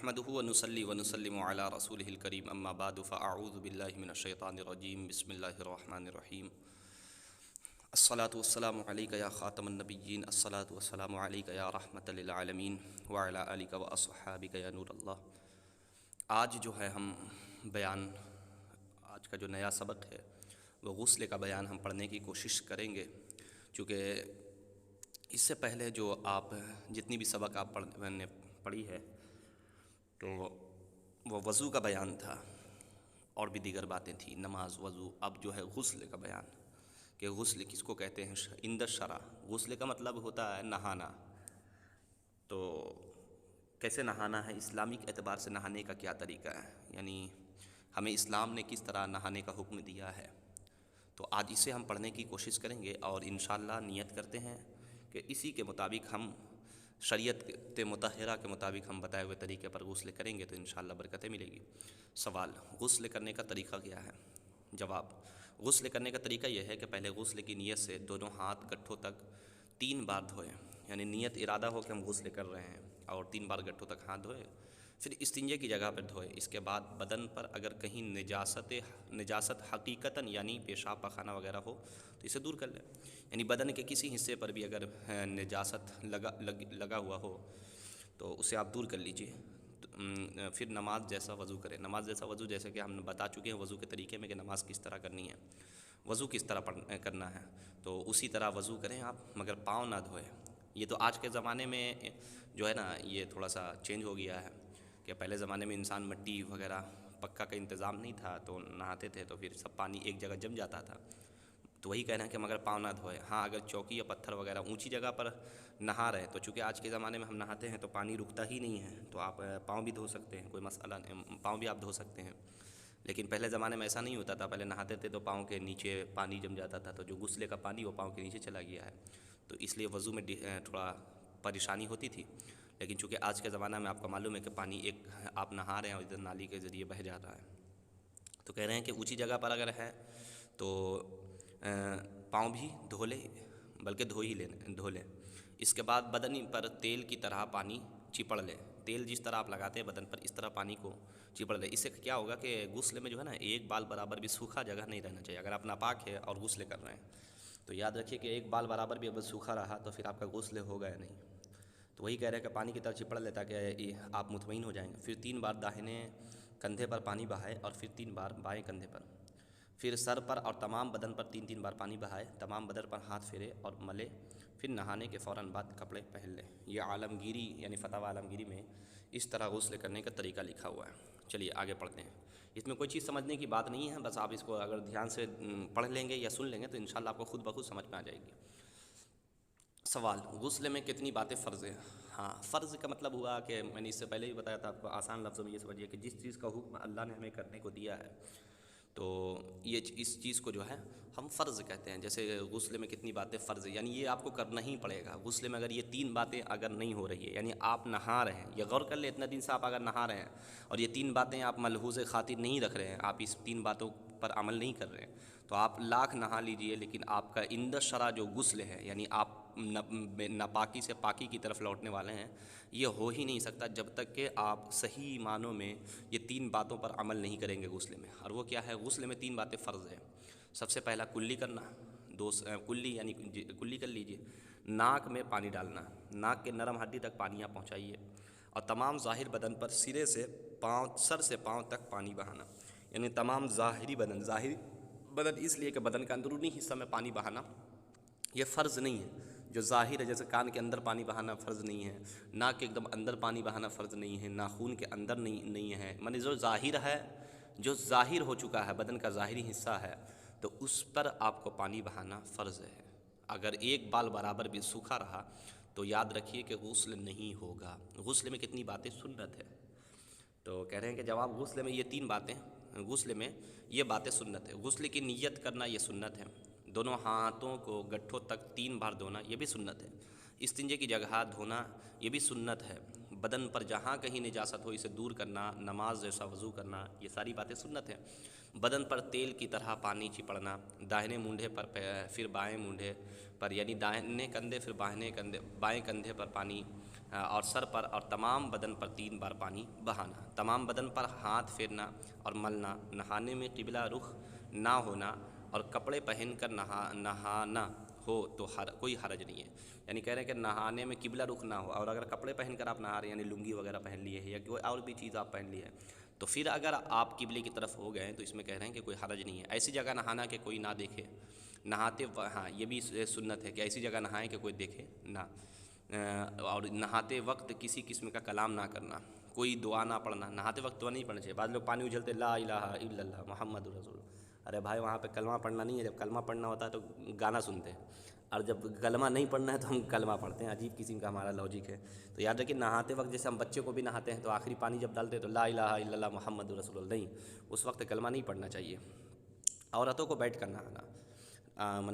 نحمده ونصلي ونسلم على رسوله الكريم اما بعد فاعوذ بالله من الشيطان الرجيم بسم الله الرحمن الرحيم الصلاة والسلام عليك يا خاتم النبيين الصلاة والسلام عليك يا رحمة للعالمين وعلى آلك وأصحابك يا نور اللہ۔ آج جو ہے ہم بیان، آج کا جو نیا سبق ہے وہ غسل کا بیان ہم پڑھنے کی کوشش کریں گے، چونکہ اس سے پہلے جو آپ جتنی بھی سبق آپ نے پڑھی ہے تو وہ وضو کا بیان تھا اور بھی دیگر باتیں تھیں، نماز، وضو۔ اب جو ہے غسل کا بیان کہ غسل کس کو کہتے ہیں عند الشرع۔ غسل کا مطلب ہوتا ہے نہانا، تو کیسے نہانا ہے، اسلامک اعتبار سے نہانے کا کیا طریقہ ہے، یعنی ہمیں اسلام نے کس طرح نہانے کا حکم دیا ہے، تو آج اسے ہم پڑھنے کی کوشش کریں گے اور انشاءاللہ نیت کرتے ہیں کہ اسی کے مطابق ہم شریعت مطہرہ کے مطابق ہم بتائے ہوئے طریقے پر غسل کریں گے تو انشاءاللہ برکتیں ملے گی۔ سوال، غسل کرنے کا طریقہ کیا ہے؟ جواب، غسل کرنے کا طریقہ یہ ہے کہ پہلے غسل کی نیت سے دونوں ہاتھ گٹھوں تک 3 بار دھوئیں، یعنی نیت ارادہ ہو کہ ہم غسل کر رہے ہیں اور 3 بار گٹھوں تک ہاتھ دھوئیں، پھر استنجے کی جگہ پر دھوئے۔ اس کے بعد بدن پر اگر کہیں نجاست حقیقتاً یعنی پیشاب پخانہ وغیرہ ہو تو اسے دور کر لیں، یعنی بدن کے کسی حصے پر بھی اگر نجاست لگا ہوا ہو تو اسے آپ دور کر لیجئے۔ پھر نماز جیسا وضو کریں۔ نماز جیسا وضو جیسے کہ ہم بتا چکے ہیں وضو کے طریقے میں کہ نماز کس طرح کرنی ہے، وضو کس طرح کرنا ہے، تو اسی طرح وضو کریں آپ، مگر پاؤں نہ دھوئیں۔ یہ تو آج کے زمانے میں جو ہے نا یہ تھوڑا سا چینج ہو گیا ہے کہ پہلے زمانے میں انسان مٹی وغیرہ پکا کا انتظام نہیں تھا تو نہاتے تھے تو پھر سب پانی ایک جگہ جم جاتا تھا، تو وہی کہنا ہے کہ مگر پاؤں نہ دھوئے۔ ہاں اگر چوکی یا پتھر وغیرہ اونچی جگہ پر نہا رہے تو چونکہ آج کے زمانے میں ہم نہاتے ہیں تو پانی رکتا ہی نہیں ہے، تو آپ پاؤں بھی دھو سکتے ہیں، کوئی مسئلہ نہیں، پاؤں بھی آپ دھو سکتے ہیں۔ لیکن پہلے زمانے میں ایسا نہیں ہوتا تھا، پہلے نہاتے تھے تو پاؤں کے نیچے پانی جم جاتا تھا، تو جو غسل کا پانی وہ پاؤں کے نیچے چلا گیا ہے، تو اس لیے وضو میں تھوڑا پریشانی ہوتی تھی۔ لیکن چونکہ آج کے زمانہ میں آپ کو معلوم ہے کہ پانی ایک آپ نہا رہے ہیں اور ادھر نالی کے ذریعے بہہ جا رہا ہے، تو کہہ رہے ہیں کہ اونچی جگہ پر اگر ہے تو پاؤں بھی دھو لیں، بلکہ دھو لیں۔ اس کے بعد بدن پر تیل کی طرح پانی چپڑ لیں، تیل جس طرح آپ لگاتے ہیں بدن پر اس طرح پانی کو چپڑ لیں۔ اس سے کیا ہوگا کہ غسل میں جو ہے نا ایک بال برابر بھی سوکھا جگہ نہیں رہنا چاہیے۔ اگر آپ ناپاک ہے اور غسل کر رہے ہیں تو یاد رکھیے کہ ایک بال برابر بھی اگر سوکھا رہا تو پھر آپ کا غسل ہوگا یا نہیں، تو وہی کہہ رہے ہیں کہ پانی کی طرح چپڑ لے تاکہ آپ مطمئن ہو جائیں گے۔ پھر 3 بار داہنے کندھے پر پانی بہائے اور پھر 3 بار بائیں کندھے پر، پھر سر پر اور تمام بدن پر 3 بار پانی بہائے، تمام بدن پر ہاتھ پھیرے اور ملے، پھر نہانے کے فوراً بعد کپڑے پہن لیں۔ یہ عالمگیری یعنی فتاوی عالمگیری میں اس طرح غسل کرنے کا طریقہ لکھا ہوا ہے۔ چلیے آگے پڑھتے ہیں۔ اس میں کوئی چیز سمجھنے کی بات نہیں ہے، بس آپ اس کو اگر دھیان سے پڑھ لیں گے یا سن لیں گے تو انشاءاللہ آپ کو خود بخود سمجھ میں آ جائے گی۔ سوال، غسل میں کتنی باتیں فرض ہیں؟ ہاں، فرض کا مطلب ہوا کہ میں نے اس سے پہلے بھی بتایا تھا آپ کو، آسان لفظوں میں یہ سمجھیے کہ جس چیز کا حکم اللہ نے ہمیں کرنے کو دیا ہے تو اس چیز کو جو ہے ہم فرض کہتے ہیں۔ جیسے غسل میں کتنی باتیں فرض ہیں، یعنی یہ آپ کو کرنا ہی پڑے گا۔ غسل میں اگر یہ 3 باتیں اگر نہیں ہو رہی ہے، یعنی آپ نہا رہے ہیں، یہ غور کر لیں اتنا دن سے آپ اگر نہا رہے ہیں اور یہ 3 باتیں آپ ملحوظ خاطر نہیں رکھ رہے ہیں، آپ اس 3 باتوں پر عمل نہیں کر رہے ہیں، تو آپ لاکھ نہا لیجئے لیکن آپ کا عند الشرع جو غسل ہے، یعنی آپ ناپاکی سے پاکی کی طرف لوٹنے والے ہیں، یہ ہو ہی نہیں سکتا جب تک کہ آپ صحیح معنوں میں یہ 3 باتوں پر عمل نہیں کریں گے غسل میں۔ اور وہ کیا ہے؟ غسل میں 3 باتیں فرض ہیں۔ سب سے پہلا کلی کرنا، کلی یعنی کلی کر لیجئے، ناک میں پانی ڈالنا، ناک کے نرم ہڈی تک پانی آپ پہنچائیے، اور تمام ظاہر بدن پر سر سے پاؤں تک پانی بہانا، یعنی تمام ظاہری بدن اس لیے کہ بدن کا اندرونی حصہ میں پانی بہانا یہ فرض نہیں ہے۔ جو ظاہر ہے جیسے کان کے اندر پانی بہانا فرض نہیں ہے، ناک کے ایک دم اندر پانی بہانا فرض نہیں ہے، ناخون کے اندر نہیں ہے، یعنی جو ظاہر ہے، جو ظاہر ہو چکا ہے بدن کا ظاہری حصہ ہے تو اس پر آپ کو پانی بہانا فرض ہے۔ اگر ایک بال برابر بھی سوکھا رہا تو یاد رکھیے کہ غسل نہیں ہوگا۔ غسل میں کتنی باتیں سنت ہے؟ تو کہہ رہے ہیں کہ جواب، غسل میں یہ 3 باتیں، غسل میں یہ باتیں سنت ہے۔ غسل کی نیت کرنا یہ سنت ہے، دونوں ہاتھوں کو گٹھوں تک 3 بار دھونا یہ بھی سنت ہے، استنجے کی جگہ دھونا یہ بھی سنت ہے، بدن پر جہاں کہیں نجاست ہو اسے دور کرنا، نماز جیسا وضو کرنا، یہ ساری باتیں سنت ہیں۔ بدن پر تیل کی طرح پانی چپڑنا، داہنے مونڈھے پر پھر بائیں مونڈھے پر، یعنی داہنے کندھے پھر بائیں کندھے پر پانی اور سر پر اور تمام بدن پر 3 بار پانی بہانا، تمام بدن پر ہاتھ پھیرنا اور ملنا، نہانے میں قبلہ رخ نہ ہونا اور کپڑے پہن کر نہانا ہو تو کوئی حرج نہیں ہے۔ یعنی کہہ رہے ہیں کہ نہانے میں قبلہ رخ نہ ہو، اور اگر کپڑے پہن کر آپ نہا رہے ہیں، یعنی لنگی وغیرہ پہن لیے ہے یا کوئی اور بھی چیز آپ پہن لی ہے، تو پھر اگر آپ قبلے کی طرف ہو گئے تو اس میں کہہ رہے ہیں کہ کوئی حرج نہیں ہے۔ ایسی جگہ نہانا کہ کوئی نہ دیکھے، نہاتے ہاں یہ بھی سنت ہے کہ ایسی جگہ نہائیں کہ کوئی دیکھے نہ، اور نہاتے وقت کسی قسم کا کلام نہ کرنا، کوئی دعا نہ پڑھنا، نہاتے وقت دعا نہیں پڑھنا چاہیے۔ بعض لوگ پانی اچھلتے اللہ الہ الا اللہ محمد رسول، ارے بھائی وہاں پہ کلمہ پڑھنا نہیں ہے، جب کلمہ پڑھنا ہوتا ہے تو گانا سنتے ہیں، اور جب کلمہ نہیں پڑھنا ہے تو ہم کلمہ پڑھتے ہیں، عجیب قسم کا ہمارا لاجک ہے۔ تو یاد رکھیں نہاتے وقت جیسے ہم بچے کو بھی نہاتے ہیں تو آخری پانی جب ڈالتے ہیں تو لا الہ الا اللہ محمد رسول اللہ، نہیں، اس وقت کلمہ نہیں پڑھنا چاہیے۔ عورتوں کو بیٹھ کر نہانا،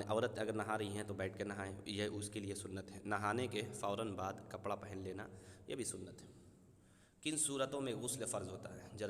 عورت اگر نہا رہی ہیں تو بیٹھ کے نہائیں، یہ اس کے لیے سنت ہے۔ نہانے کے فوراً بعد کپڑا پہن لینا، یہ بھی سنت ہے۔ کن صورتوں میں غسل فرض ہوتا ہے ذرا